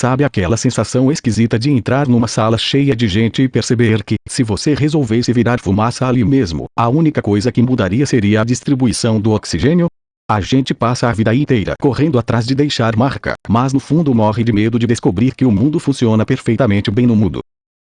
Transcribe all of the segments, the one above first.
Sabe aquela sensação esquisita de entrar numa sala cheia de gente e perceber que, se você resolvesse virar fumaça ali mesmo, a única coisa que mudaria seria a distribuição do oxigênio? A gente passa a vida inteira correndo atrás de deixar marca, mas no fundo morre de medo de descobrir que o mundo funciona perfeitamente bem no mudo.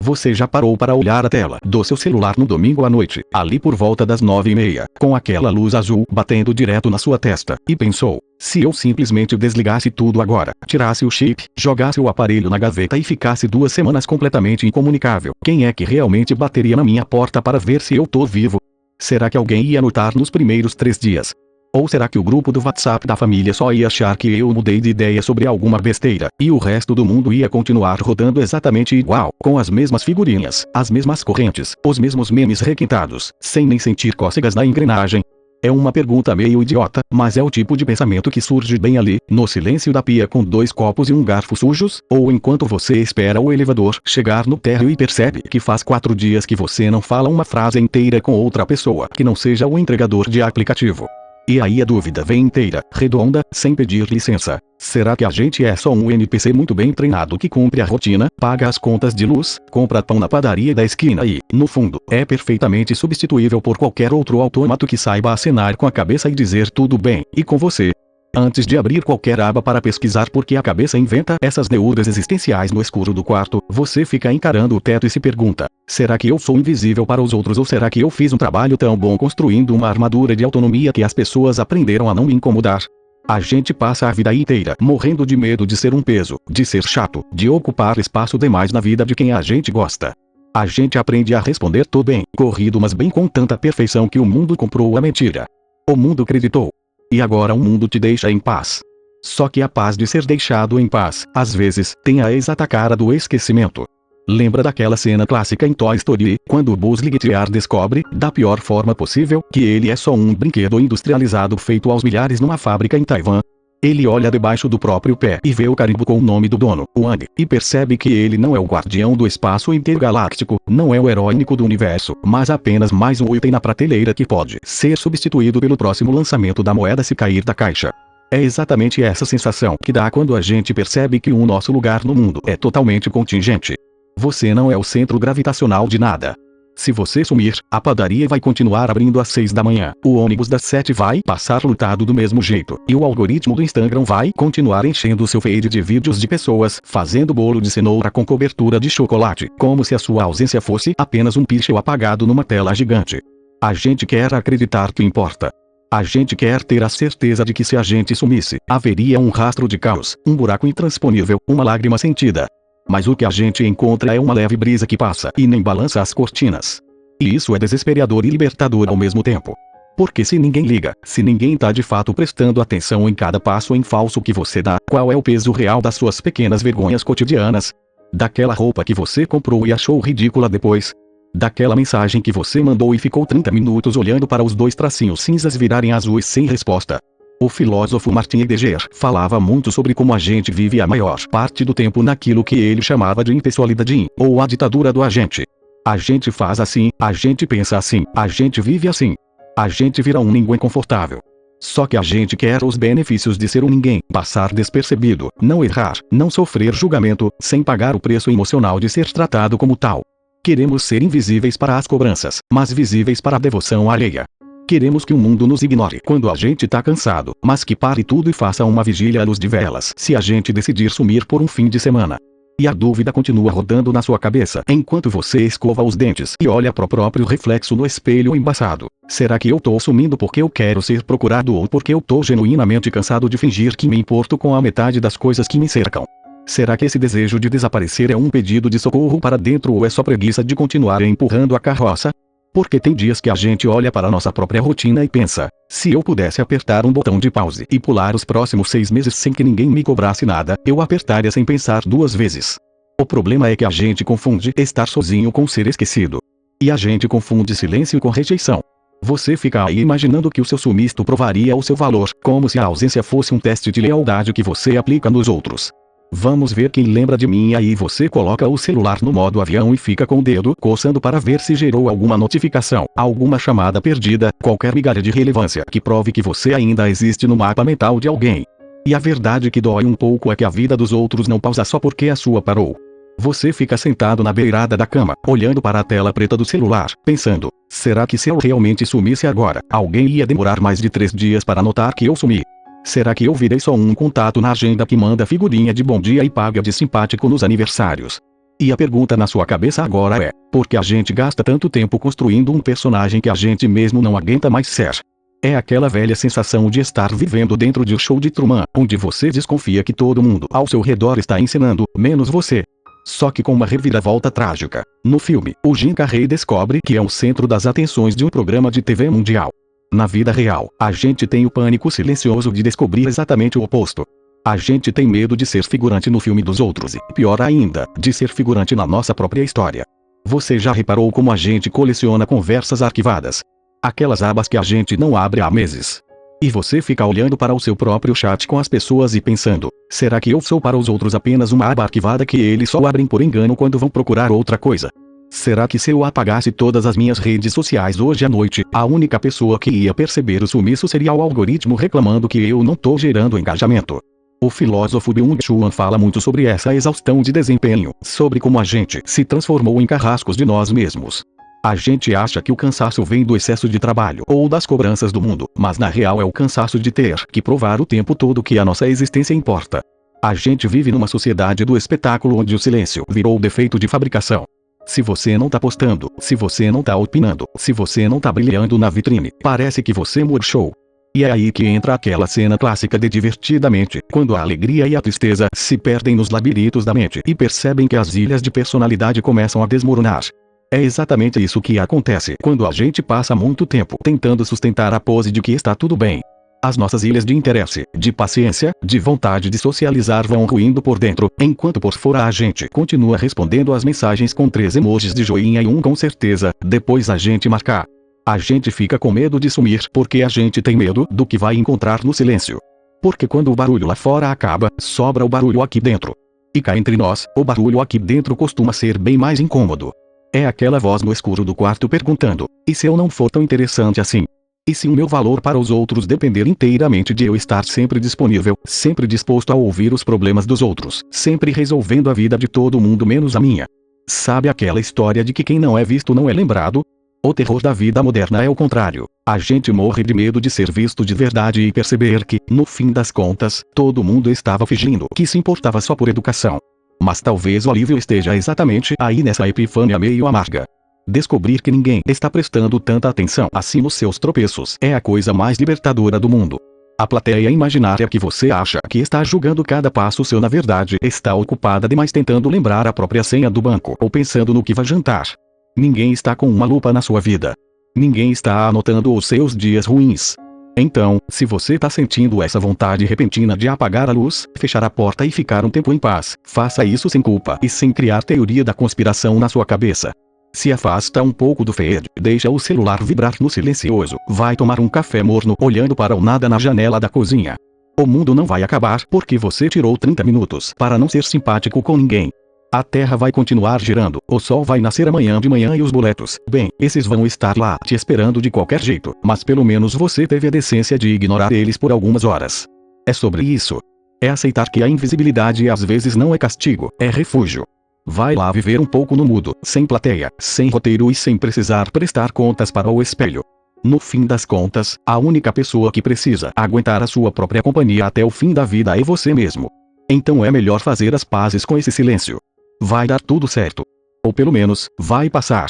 Você já parou para olhar a tela do seu celular no domingo à noite, ali por volta das 9h30, com aquela luz azul batendo direto na sua testa, e pensou: se eu simplesmente desligasse tudo agora, tirasse o chip, jogasse o aparelho na gaveta e ficasse 2 semanas completamente incomunicável, quem é que realmente bateria na minha porta para ver se eu tô vivo? Será que alguém ia notar nos primeiros 3 dias? Ou será que o grupo do WhatsApp da família só ia achar que eu mudei de ideia sobre alguma besteira, e o resto do mundo ia continuar rodando exatamente igual, com as mesmas figurinhas, as mesmas correntes, os mesmos memes requintados, sem nem sentir cócegas na engrenagem? É uma pergunta meio idiota, mas é o tipo de pensamento que surge bem ali, no silêncio da pia com 2 copos e um garfo sujos, ou enquanto você espera o elevador chegar no térreo e percebe que faz 4 dias que você não fala uma frase inteira com outra pessoa que não seja o entregador de aplicativo. E aí a dúvida vem inteira, redonda, sem pedir licença. Será que a gente é só um NPC muito bem treinado que cumpre a rotina, paga as contas de luz, compra pão na padaria da esquina e, no fundo, é perfeitamente substituível por qualquer outro autômato que saiba acenar com a cabeça e dizer tudo bem, e com você? Antes de abrir qualquer aba para pesquisar porque a cabeça inventa essas neuras existenciais no escuro do quarto, você fica encarando o teto e se pergunta: será que eu sou invisível para os outros ou será que eu fiz um trabalho tão bom construindo uma armadura de autonomia que as pessoas aprenderam a não me incomodar? A gente passa a vida inteira morrendo de medo de ser um peso, de ser chato, de ocupar espaço demais na vida de quem a gente gosta. A gente aprende a responder tô bem, corrido mas bem com tanta perfeição que o mundo comprou a mentira. O mundo acreditou. E agora o mundo te deixa em paz. Só que a paz de ser deixado em paz, às vezes, tem a exata cara do esquecimento. Lembra daquela cena clássica em Toy Story, quando Buzz Lightyear descobre, da pior forma possível, que ele é só um brinquedo industrializado feito aos milhares numa fábrica em Taiwan? Ele olha debaixo do próprio pé e vê o carimbo com o nome do dono, Wang, e percebe que ele não é o guardião do espaço intergaláctico, não é o herói único do universo, mas apenas mais um item na prateleira que pode ser substituído pelo próximo lançamento da moeda se cair da caixa. É exatamente essa sensação que dá quando a gente percebe que o nosso lugar no mundo é totalmente contingente. Você não é o centro gravitacional de nada. Se você sumir, a padaria vai continuar abrindo às 6 da manhã, o ônibus das 7 vai passar lotado do mesmo jeito, e o algoritmo do Instagram vai continuar enchendo seu feed de vídeos de pessoas fazendo bolo de cenoura com cobertura de chocolate, como se a sua ausência fosse apenas um pixel apagado numa tela gigante. A gente quer acreditar que importa. A gente quer ter a certeza de que se a gente sumisse, haveria um rastro de caos, um buraco intransponível, uma lágrima sentida. Mas o que a gente encontra é uma leve brisa que passa e nem balança as cortinas. E isso é desesperador e libertador ao mesmo tempo. Porque se ninguém liga, se ninguém tá de fato prestando atenção em cada passo em falso que você dá, qual é o peso real das suas pequenas vergonhas cotidianas? Daquela roupa que você comprou e achou ridícula depois? Daquela mensagem que você mandou e ficou 30 minutos olhando para os 2 tracinhos cinzas virarem azuis sem resposta? O filósofo Martin Heidegger falava muito sobre como a gente vive a maior parte do tempo naquilo que ele chamava de impessoalidade, ou a ditadura do agente. A gente faz assim, a gente pensa assim, a gente vive assim. A gente vira um ninguém confortável. Só que a gente quer os benefícios de ser um ninguém, passar despercebido, não errar, não sofrer julgamento, sem pagar o preço emocional de ser tratado como tal. Queremos ser invisíveis para as cobranças, mas visíveis para a devoção alheia. Queremos que o mundo nos ignore quando a gente tá cansado, mas que pare tudo e faça uma vigília à luz de velas se a gente decidir sumir por um fim de semana. E a dúvida continua rodando na sua cabeça enquanto você escova os dentes e olha pro próprio reflexo no espelho embaçado. Será que eu tô sumindo porque eu quero ser procurado ou porque eu tô genuinamente cansado de fingir que me importo com a metade das coisas que me cercam? Será que esse desejo de desaparecer é um pedido de socorro para dentro ou é só preguiça de continuar empurrando a carroça? Porque tem dias que a gente olha para nossa própria rotina e pensa: se eu pudesse apertar um botão de pause e pular os próximos 6 meses sem que ninguém me cobrasse nada, eu apertaria sem pensar 2 vezes. O problema é que a gente confunde estar sozinho com ser esquecido. E a gente confunde silêncio com rejeição. Você fica aí imaginando que o seu sumiço provaria o seu valor, como se a ausência fosse um teste de lealdade que você aplica nos outros. Vamos ver quem lembra de mim, e aí você coloca o celular no modo avião e fica com o dedo coçando para ver se gerou alguma notificação, alguma chamada perdida, qualquer migalha de relevância que prove que você ainda existe no mapa mental de alguém. E a verdade que dói um pouco é que a vida dos outros não pausa só porque a sua parou. Você fica sentado na beirada da cama, olhando para a tela preta do celular, pensando: será que se eu realmente sumisse agora, alguém ia demorar mais de 3 dias para notar que eu sumi? Será que eu virei só um contato na agenda que manda figurinha de bom dia e paga de simpático nos aniversários? E a pergunta na sua cabeça agora é: por que a gente gasta tanto tempo construindo um personagem que a gente mesmo não aguenta mais ser? É aquela velha sensação de estar vivendo dentro de um show de Truman, onde você desconfia que todo mundo ao seu redor está encenando, menos você. Só que com uma reviravolta trágica. No filme, o Jim Carrey descobre que é o centro das atenções de um programa de TV mundial. Na vida real, a gente tem o pânico silencioso de descobrir exatamente o oposto. A gente tem medo de ser figurante no filme dos outros e, pior ainda, de ser figurante na nossa própria história. Você já reparou como a gente coleciona conversas arquivadas? Aquelas abas que a gente não abre há meses. E você fica olhando para o seu próprio chat com as pessoas e pensando: será que eu sou para os outros apenas uma aba arquivada que eles só abrem por engano quando vão procurar outra coisa? Será que se eu apagasse todas as minhas redes sociais hoje à noite, a única pessoa que ia perceber o sumiço seria o algoritmo reclamando que eu não tô gerando engajamento? O filósofo Byung-Chul Han fala muito sobre essa exaustão de desempenho, sobre como a gente se transformou em carrascos de nós mesmos. A gente acha que o cansaço vem do excesso de trabalho ou das cobranças do mundo, mas na real é o cansaço de ter que provar o tempo todo que a nossa existência importa. A gente vive numa sociedade do espetáculo onde o silêncio virou defeito de fabricação. Se você não tá postando, se você não tá opinando, se você não tá brilhando na vitrine, parece que você murchou. E é aí que entra aquela cena clássica de Divertidamente, quando a alegria e a tristeza se perdem nos labirintos da mente e percebem que as ilhas de personalidade começam a desmoronar. É exatamente isso que acontece quando a gente passa muito tempo tentando sustentar a pose de que está tudo bem. As nossas ilhas de interesse, de paciência, de vontade de socializar vão ruindo por dentro, enquanto por fora a gente continua respondendo às mensagens com 3 emojis de joinha e um com certeza, depois a gente marcar. A gente fica com medo de sumir porque a gente tem medo do que vai encontrar no silêncio. Porque quando o barulho lá fora acaba, sobra o barulho aqui dentro. E cá entre nós, o barulho aqui dentro costuma ser bem mais incômodo. É aquela voz no escuro do quarto perguntando: e se eu não for tão interessante assim? E se o meu valor para os outros depender inteiramente de eu estar sempre disponível, sempre disposto a ouvir os problemas dos outros, sempre resolvendo a vida de todo mundo menos a minha? Sabe aquela história de que quem não é visto não é lembrado? O terror da vida moderna é o contrário. A gente morre de medo de ser visto de verdade e perceber que, no fim das contas, todo mundo estava fingindo que se importava só por educação. Mas talvez o alívio esteja exatamente aí nessa epifânia meio amarga. Descobrir que ninguém está prestando tanta atenção assim nos seus tropeços é a coisa mais libertadora do mundo. A plateia imaginária que você acha que está julgando cada passo seu na verdade está ocupada demais tentando lembrar a própria senha do banco ou pensando no que vai jantar. Ninguém está com uma lupa na sua vida. Ninguém está anotando os seus dias ruins. Então, se você está sentindo essa vontade repentina de apagar a luz, fechar a porta e ficar um tempo em paz, faça isso sem culpa e sem criar teoria da conspiração na sua cabeça. Se afasta um pouco do feed, deixa o celular vibrar no silencioso, vai tomar um café morno olhando para o nada na janela da cozinha. O mundo não vai acabar porque você tirou 30 minutos para não ser simpático com ninguém. A Terra vai continuar girando, o sol vai nascer amanhã de manhã e os boletos, bem, esses vão estar lá te esperando de qualquer jeito, mas pelo menos você teve a decência de ignorar eles por algumas horas. É sobre isso. É aceitar que a invisibilidade às vezes não é castigo, é refúgio. Vai lá viver um pouco no mudo, sem plateia, sem roteiro e sem precisar prestar contas para o espelho. No fim das contas, a única pessoa que precisa aguentar a sua própria companhia até o fim da vida é você mesmo. Então é melhor fazer as pazes com esse silêncio. Vai dar tudo certo. Ou pelo menos, vai passar.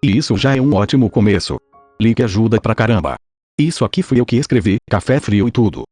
E isso já é um ótimo começo. Like ajuda pra caramba. Isso aqui fui eu que escrevi, café frio e tudo.